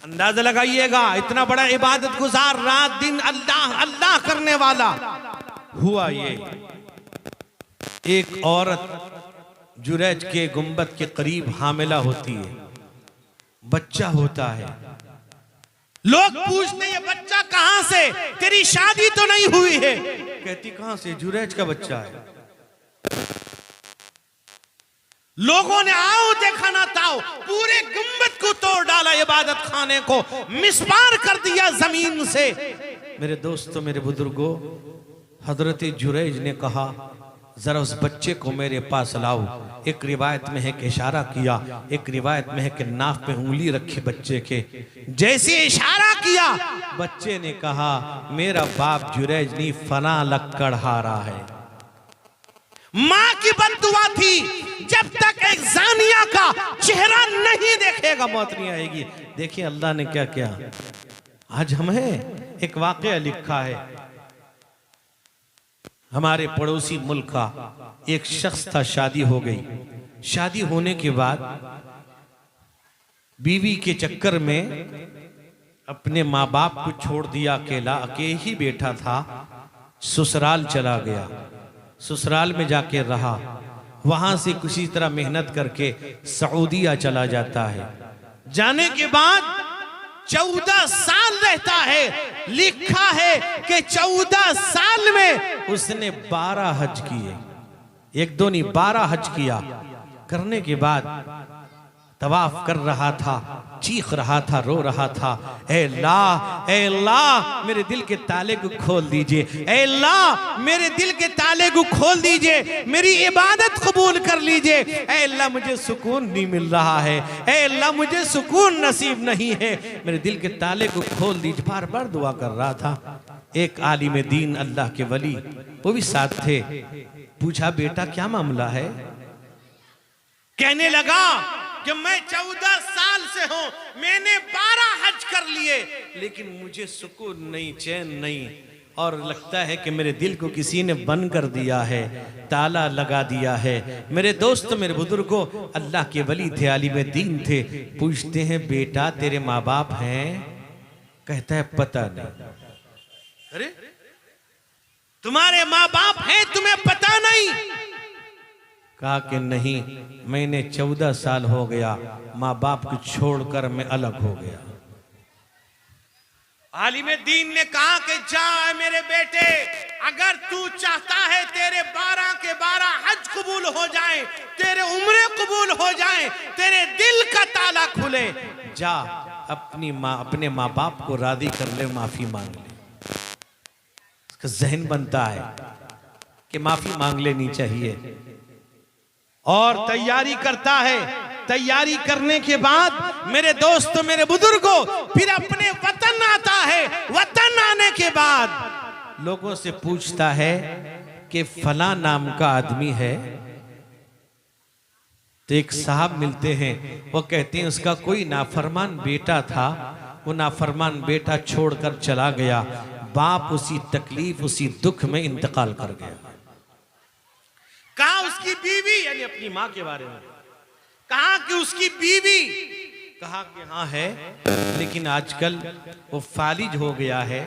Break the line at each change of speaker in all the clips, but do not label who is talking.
अंदाजा लगाइएगा, इतना बड़ा इबादत गुजार, रात दिन अल्लाह अल्लाह करने वाला। हुआ ये, एक औरत जुरैज के गुंबद के करीब हामिला होती है, बच्चा होता है। लोग पूछते ये बच्चा कहां से, तेरी शादी तो नहीं हुई है। कहती कहां से, जुरैज का बच्चा है। लोगों ने आओ देखा ना ताओ, पूरे गुंबद को तोड़ डाला, इबादत खाने को मिसमार कर दिया जमीन से। मेरे दोस्तों, मेरे बुजुर्गों, हजरत जुरैज ने कहा जरा उस बच्चे को मेरे पास लाओ। एक रिवायत में है कि इशारा किया, एक रिवायत में है कि नाक पे उंगली रखी बच्चे के। जैसे इशारा किया, बच्चे ने कहा मेरा बाप जुरैज नहीं, फना लक्कड़हारा है। मां की बद्दुआ थी, जब तक एक जानिया का चेहरा नहीं देखेगा मौत नहीं आएगी। देखिए अल्लाह ने क्या किया। आज हमें एक वाकया लिखा है, हमारे पड़ोसी मुल्क का एक शख्स था, शादी हो गई। शादी होने के बाद बीवी के चक्कर में अपने माँ बाप को छोड़ दिया, अकेला अकेले ही बेटा था, ससुराल चला गया। ससुराल में जाके रहा, वहां से किसी तरह मेहनत करके सऊदीया चला जाता है। जाने के बाद 14 साल रहता है। लिखा है कि 14 साल में उसने 12 हज किए, एक दो नहीं 12 हज किया। करने के बाद तवाफ कर रहा था, चीख रहा था, रो रहा था, ऐ अल्लाह मेरे दिल के ताले को खोल दीजिए, ऐ अल्लाह मेरे दिल के ताले को खोल दीजिए, मेरी इबादत कबूल कर लीजिए, ऐ अल्लाह मुझे सुकून नहीं मिल रहा है, ऐ अल्लाह मुझे सुकून नसीब नहीं है, मेरे दिल के ताले को खोल दीजिए। बार बार दुआ कर रहा था। एक आलिम दीन अल्लाह के वली वो भी साथ थे। पूछा बेटा क्या मामला है? कहने लगा कि मैं 14 साल से हूं, मैंने 12 हज कर लिए, लेकिन मुझे सुकून नहीं, चैन नहीं, और लगता है कि मेरे दिल को किसी ने बंद कर दिया है, ताला लगा दिया है। मेरे दोस्त, मेरे बुजुर्गों, अल्लाह के वली थे, आलिम दीन थे। पूछते हैं बेटा तेरे माँ बाप हैं? कहता है पता नहीं। अरे तुम्हारे माँ बाप हैं, तुम्हें पता नहीं? कहा कि नहीं, मैंने 14 साल हो गया माँ बाप को छोड़कर मैं अलग हो गया। आलिम दीन ने कहा कि जा मेरे बेटे, अगर तू चाहता है तेरे 12 के 12 हज कबूल हो जाए, तेरे उम्रे कबूल हो जाए, तेरे दिल का ताला खुले, जा अपने माँ बाप को राजी कर ले, माफी मांग ले। इसका जहन बनता है कि माफी मांग लेनी चाहिए, और तैयारी करता है। तैयारी करने के बाद मेरे दोस्तों, मेरे बुजुर्गों, फिर अपने वतन आता है। वतन आने के बाद लोगों से पूछता है कि फला नाम का आदमी है। तो एक साहब मिलते हैं, वो कहते हैं उसका कोई नाफरमान बेटा था, वो नाफरमान बेटा छोड़कर चला गया, बाप उसी तकलीफ उसी दुख में इंतकाल कर गया। कहा उसकी बीवी, यानी अपनी मां के बारे में कहा कि उसकी बीवी, कहा कि हाँ है, लेकिन आजकल वो फालिज हो गया है,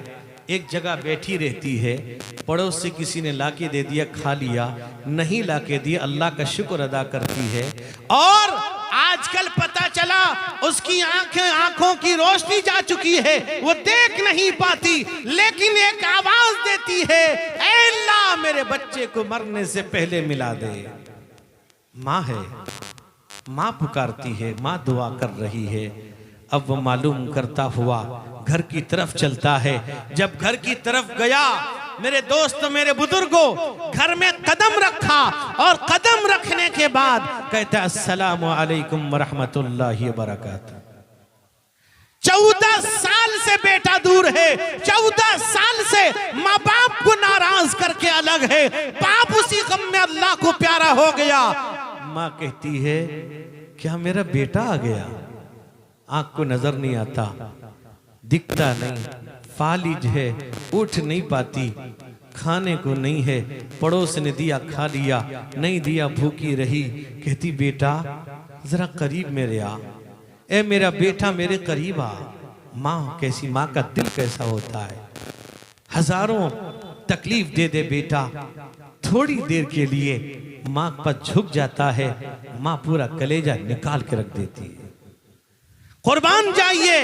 एक जगह बैठी रहती है, पड़ोस से किसी ने लाके दे दिया, खा लिया, नहीं लाके दिया, अल्लाह का शुक्र अदा करती है। और आजकल पता चला उसकी आंखों की रोशनी जा चुकी है, वो देख नहीं पाती, लेकिन एक आवाज देती है, ऐ अल्लाह मेरे बच्चे को मरने से पहले मिला दे। माँ है, माँ पुकारती है, माँ दुआ कर रही है। अब वो मालूम करता हुआ घर की तरफ चलता है। जब घर की तरफ गया, मेरे दोस्त, मेरे बुजुर्गों, घर में कदम रखा, और कदम रखने के बाद कहता अस्सलामु अलैकुम व रहमतुल्लाहि व बरकातहू। 14 साल से बेटा दूर है, 14 साल से माँ बाप को नाराज करके अलग है, बाप उसी गम में अल्लाह को प्यारा हो गया। माँ कहती है क्या मेरा बेटा आ गया? आंख को नजर नहीं आता, दिखता नहीं, फालिज है, उठ नहीं पाती, खाने को नहीं है, पड़ोस ने दिया खा लिया, नहीं दिया भूखी रही। कहती बेटा जरा करीब मेरे आ। ए मेरा बेटा मेरे करीब आ। माँ कैसी, माँ का दिल कैसा होता है। हजारों तकलीफ दे दे बेटा, थोड़ी देर के लिए माँ पर झुक जाता है, माँ पूरा कलेजा निकाल के रख देती है। कुर्बान जाइए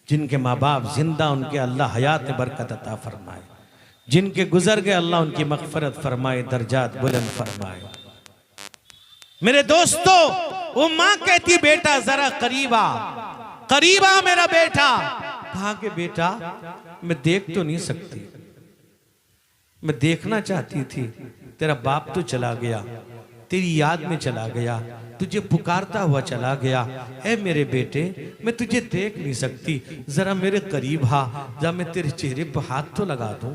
जिनके माँ बाप जिंदा, उनके अल्लाह हयात में बरकत अता फरमाए, जिनके गुजर गए अल्लाह उनकी मगफरत फरमाए, दर्जात बुलंद फरमाए। मेरे दोस्तों, वो माँ कहती बेटा जरा करीबा, करीबा मेरा बेटा। कहा कि बेटा मैं देख तो नहीं सकती, मैं देखना चाहती थी, तेरा बाप तो चला गया, तेरी याद में चला गया, तुझे पुकारता हुआ चला गया। ऐ मेरे बेटे मैं तुझे देख नहीं सकती, जरा मेरे करीब आ, जरा मैं तेरे चेहरे पर हाथ तो लगा दूं,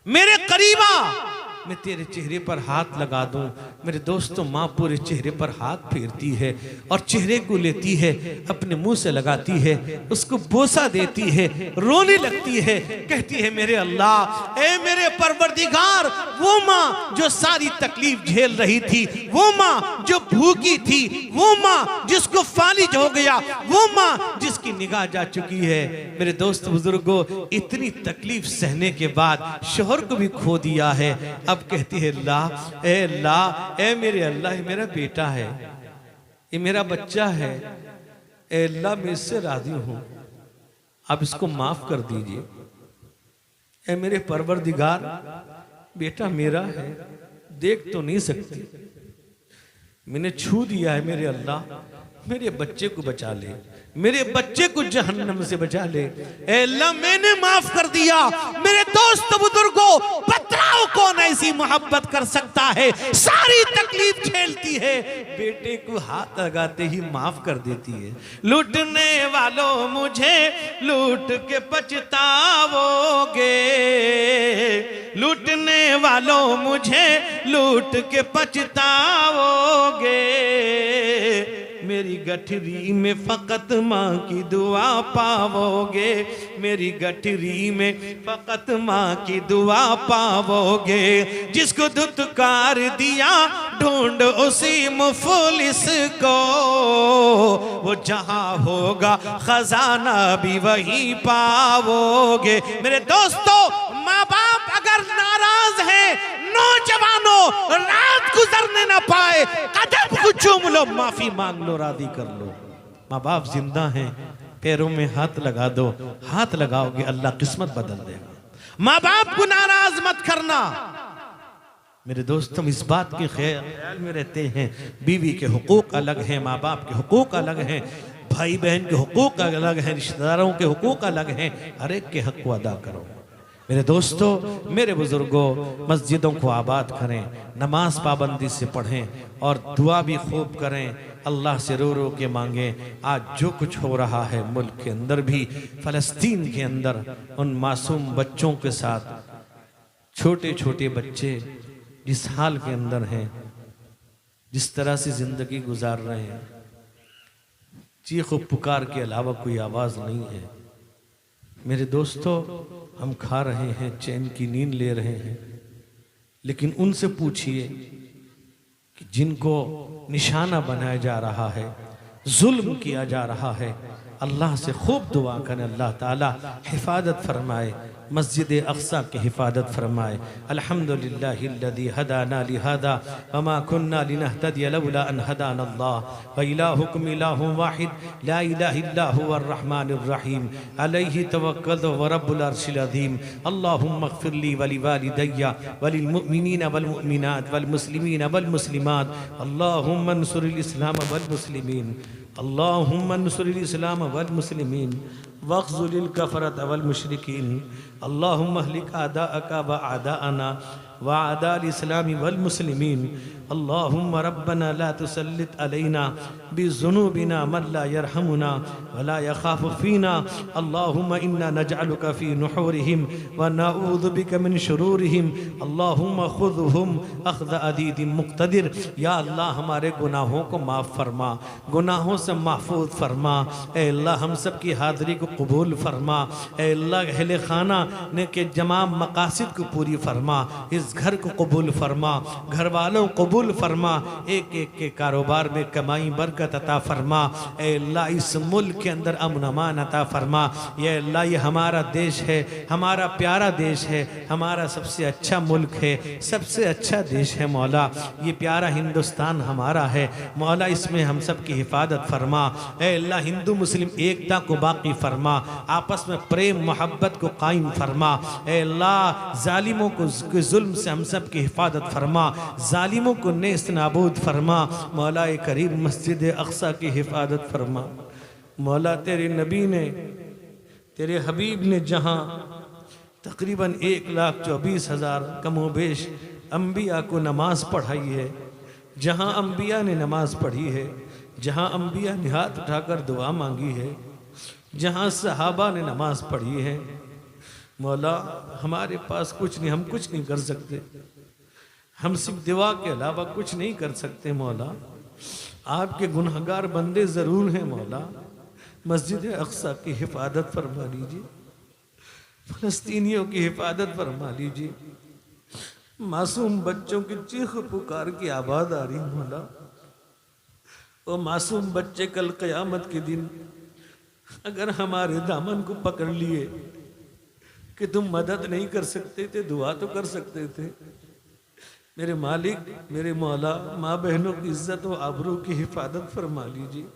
मेरे करीब आ, मैं तेरे चेहरे पर हाथ लगा दूं। मेरे दोस्तों, माँ पूरे चेहरे पर हाथ फेरती है और चेहरे को लेती है, अपने मुंह से लगाती है, उसको बोसा देती है, रोने लगती है, कहती है मेरे अल्लाह, ए मेरे परवरदिगार, वो माँ जो सारी तकलीफ झेल रही थी, वो माँ जो भूखी थी, वो माँ जिसको फालिज हो गया, वो माँ जिसकी निगाह जा चुकी है। मेरे दोस्त बुजुर्गों, इतनी तकलीफ सहने के बाद शोहर को भी खो दिया है। अब कहती है अल्लाह, ए मेरे अल्लाह, ये मेरा बेटा है, ये मेरा बच्चा है, ए अल्लाह मैं इससे राजी हूं, आप इसको माफ कर दीजिए। ए मेरे परवरदिगार, बेटा मेरा है, देख तो नहीं सकती, मैंने छू दिया है, मेरे अल्लाह मेरे बच्चे को बचा ले, मेरे बच्चे को जहन्नम से बचा ले। ए अल्लाह मैंने माफ कर दिया। मेरे दोस्त बुजुर्गों, पतराओं कौन ऐसी मोहब्बत कर सकता है, सारी तकलीफ झेलती है, बेटे को हाथ लगाते ही माफ कर देती है। लूटने वालों मुझे लूट के पछताओगे, लूटने वालों मुझे लूट के पछताओगे, मेरी गठरी में फकत माँ की दुआ पाओगे, मेरी गठरी में फकत माँ की दुआ पाओगे। जिसको धुतकार दिया ढूंढ उसी मुफलिस को, वो जहां होगा खजाना भी वही पाओगे। मेरे दोस्तों, माँ बाप अगर नाराज हैं, नौजवानों रात गुजरने ना पाए, कदम को चूम लो, माफी मांग लो, राजी कर लो। माँ बाप जिंदा हैं, पैरों में हाथ लगा दो, हाथ लगाओगे अल्लाह किस्मत बदल देगा। माँ बाप को नाराज मत करना। मेरे दोस्तों, इस बात के ख्याल में रहते हैं, बीवी के हुकूक अलग हैं, माँ बाप के हुकूक अलग हैं, भाई बहन के हुकूक अलग हैं, रिश्तेदारों के हुकूक अलग हैं, हर एक के हक को अदा करो। मेरे दोस्तों, मेरे बुजुर्गों, मस्जिदों को आबाद करें, नमाज पाबंदी से पढ़ें और दुआ भी खूब करें, अल्लाह से रो रो के मांगें। आज जो कुछ हो रहा है मुल्क के अंदर भी, फ़लस्तीन के अंदर उन मासूम बच्चों के साथ, छोटे छोटे बच्चे जिस हाल के अंदर हैं, जिस तरह से ज़िंदगी गुजार रहे हैं, चीख व पुकार के अलावा कोई आवाज़ नहीं है। मेरे दोस्तों, हम खा रहे हैं, चैन की नींद ले रहे हैं, लेकिन उनसे पूछिए कि जिनको निशाना बनाया जा रहा है, जुल्म किया जा रहा है, अल्लाह से खूब दुआ करें, अल्लाह ताला हिफाजत फरमाए, मस्जिद अक़सा की हिफाजत फरमाए। अल्हम्दुलिल्लाहिल्लज़ी हदाना लिहादा वमा कुन्ना लिनहतदिया लौला अन हदाना अल्लाह व इलाहुकुम इलाहुन वाहिद ला इलाहा इल्ला हुवर रहमानिर रहीम अलैहि तवक्कलतु व रब्बुल अर्शिल अज़ीम। अल्लाहुम्मा इग़फिर ली व लिवालिदैया व लिलमुमिनीना वल मुमिनात वल मुस्लिमीना वल मुस्लिमात। अल्लाहुम्मा अंसुरिल इस्लाम वल मुस्लिमीन, अल्लाहुम्मा अंसुरिल इस्लाम वल मुस्लिमीन वख़्ज़ुलिल कफ़रत वल मुशरिकीन। अल्लाहुम्मा अहलिक आदाअका व आदाअना व आदाअल इस्लामी वल मुस्लिमीन। अल्लाहुम्मा रब्बना ला तुसल्लित अलैना बिज़ुनूबिना मन ला यरहमुना व ला यख़ाफ़ु फ़ीना। अल्लाहुम्मा इन्ना नजअलुका फ़ी नुहूरिहिम व नऊज़ु बिका मिन शुरूरिहिम। अल्लाहुम्मा ख़ुज़हुम अख़्ज़ अज़ीज़िन मुक़्तदिर। या अल्लाह, हमारे गुनाहों को माफ़ फरमा, गुनाहों से महफूज फरमा। ए अल्लाह, हम सब की हाज़िरी को कबूल फरमा। ए अल्लाह, अहले खाना ने के जमाम मकासिद को पूरी फरमा, इस घर को कबूल फरमा, घर वालों को कबूल फरमा, एक एक के कारोबार में कमाई बरकत अता फरमा। ए अल्लाह इस मुल्क के अंदर अमन अमान अता फरमा। ये अल्लाह ये हमारा देश है, हमारा प्यारा देश है, हमारा सबसे अच्छा मुल्क है, सबसे अच्छा देश है मौला। ये प्यारा हिंदुस्तान हमारा है मौला, इसमें हम सब की हिफाजत फरमा। ए अल्लाह हिंदू मुस्लिम एकता को बाकी फरमा, आपस में प्रेम मोहब्बत को कायम फरमा। ए अल्लाह जालिमों को जुल्म से हम सब की हिफाजत फरमा, जालिमों को नेस्त नाबूद फरमा। मौला करीम मस्जिद अक्सा की हिफाजत फरमा। मौला तेरे नबी ने, तेरे हबीब ने जहाँ तकरीबन 1,24,000 कमोबेश अम्बिया को नमाज पढ़ाई है, जहाँ अम्बिया ने नमाज पढ़ी है, जहाँ अम्बिया ने हाथ उठाकर दुआ मांगी है, जहाँ सहाबा ने नमाज पढ़ी है, मौला हमारे पास कुछ नहीं, हम कुछ नहीं कर सकते, हम सिर्फ दुआ के अलावा कुछ नहीं कर सकते मौला। आपके गुनहगार बंदे ज़रूर हैं मौला। मस्जिद अक्सा की हिफाजत फरमा लीजिए, फ़लस्तीनियों की हिफाजत फरमा लीजिए। मासूम बच्चों की चीख पुकार की आवाज़ आ रही मौला। वो मासूम बच्चे कल क़यामत के दिन अगर हमारे दामन को पकड़ लिए कि तुम मदद नहीं कर सकते थे, दुआ तो कर सकते थे। मेरे मालिक, मेरे मौला, माँ बहनों की इज्जत व आबरू की हिफाजत फरमा लीजिए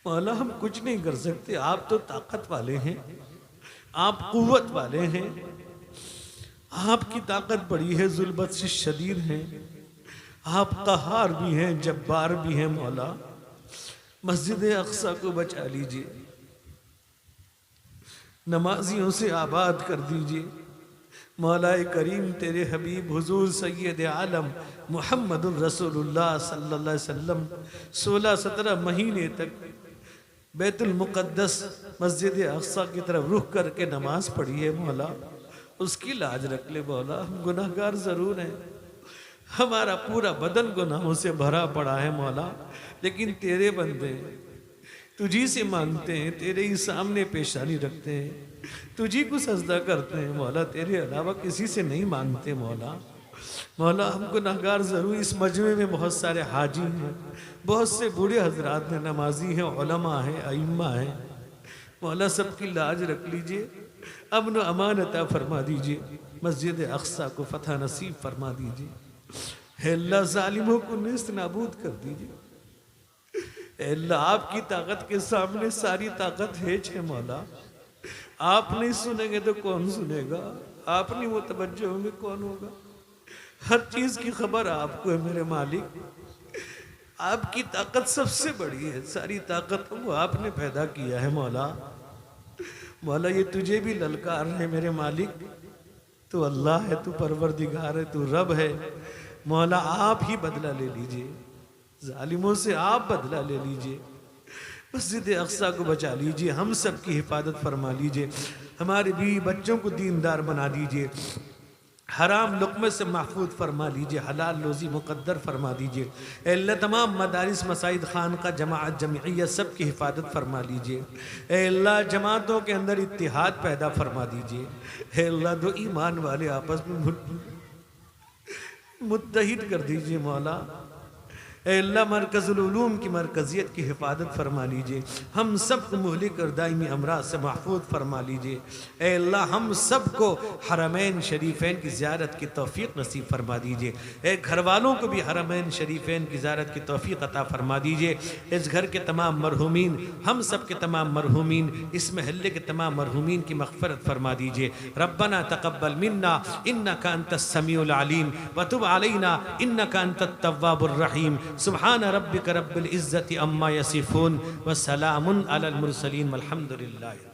मौला। हम कुछ नहीं कर सकते, आप तो ताकत वाले हैं, आप कुव्वत वाले हैं, आपकी ताकत बड़ी है, जुल्मत से शदीद हैं, आप कहार भी हैं, जब्बार भी हैं मौला। मस्जिद अक्सा को बचा लीजिए, नमाजियों से आबाद कर दीजिए मौला करीम। तेरे हबीब हुजूर सैयद आलम मुहम्मदुर रसूलुल्लाह सल्लल्लाहु अलैहि वसल्लम 16-17 महीने तक बैतुल मुक़द्दस मस्जिद अक्सा की तरफ रुख करके नमाज पढ़ी है मौला। उसकी लाज रख ले मौला। हम गुनाहगार ज़रूर हैं, हमारा पूरा बदन गुनाहों से भरा पड़ा है मौला, लेकिन तेरे बंदे तुझी से मांगते हैं, तेरे ही सामने पेशानी रखते हैं, तुझी को सजदा करते हैं मौला, तेरे अलावा किसी से नहीं मांगते मौला। मौला हम गुनाहगार ज़रूर, इस मजमे में बहुत सारे हाजी हैं, बहुत से बूढ़े हजरात हैं, नमाजी हैं, उलमा हैं, अइम्मा हैं मौला। सबकी लाज रख लीजिए, अमन अमान अता फरमा दीजिए, मस्जिद अक्सा को फतह नसीब फरमा दीजिए। है अल्लाह जालिमों को नेस्त नाबूद कर दीजिए। अल्लाह आपकी ताकत के सामने सारी ताकत हेज है मौला। आप नहीं सुनेंगे तो कौन सुनेगा, आप नहीं मुतवज्जो होंगे कौन होगा। हर चीज़ की खबर आपको है मेरे मालिक। आपकी ताकत सबसे बड़ी है, सारी ताकत वो आपने पैदा किया है मौला। मौला ये तुझे भी ललकार है मेरे मालिक। तू अल्लाह है, तू परवरदिगार है, तू रब है मौला। आप ही बदला ले लीजिए, जालिमों से आप बदला ले लीजिए। मस्जिद अक्सा को बचा लीजिए, हम सब की हिफाजत फरमा लीजिए, हमारे भी बच्चों को दीनदार बना दीजिए, हराम लुक़मे से महफूज फरमा लीजिए, हलाल रोज़ी मुक़द्दर फरमा दीजिए। अल्लाह तमाम मदारिस मसाजिद खान का जमात जमइयत सब की हिफाजत फरमा लीजिए। अल्लाह जमातों के अंदर इत्तिहाद पैदा फरमा दीजिए। अल्लाह दो ईमान वाले आपस में मुत्तहिद कर दीजिए मौला। अल्लाह मरकज़ुल उलूम की मरकज़ियत की हिफाजत फरमा लीजिए, हम सब को मुहलिक और दायमी अमराज से महफूज फरमा लीजिए। अल्लाह हम सब को हरमैन शरीफैन की ज़ियारत की तौफ़ीक़ नसीब फरमा दीजिए। घर वालों को भी हरमैन शरीफैन की ज़ियारत की तौफ़ीक़ अता फरमा दीजिए। इस घर के तमाम मरहूमीन, हम सब के तमाम मरहूमीन, इस महल्ले के तमाम मरहूमीन की मग़फ़िरत फरमा दीजिए। रब्बना तक़ब्बल मिन्ना इन्नका अंतस समीउल अलीम व तुब अलैना इन्नका अंतत तव्वाबुर रहीम। सुब्हान रब्बिक रब्बिल इज़्ज़ति अम्मा यसिफून व सलामुन अलल मुरसलीन वल्हम्दुलिल्लाह।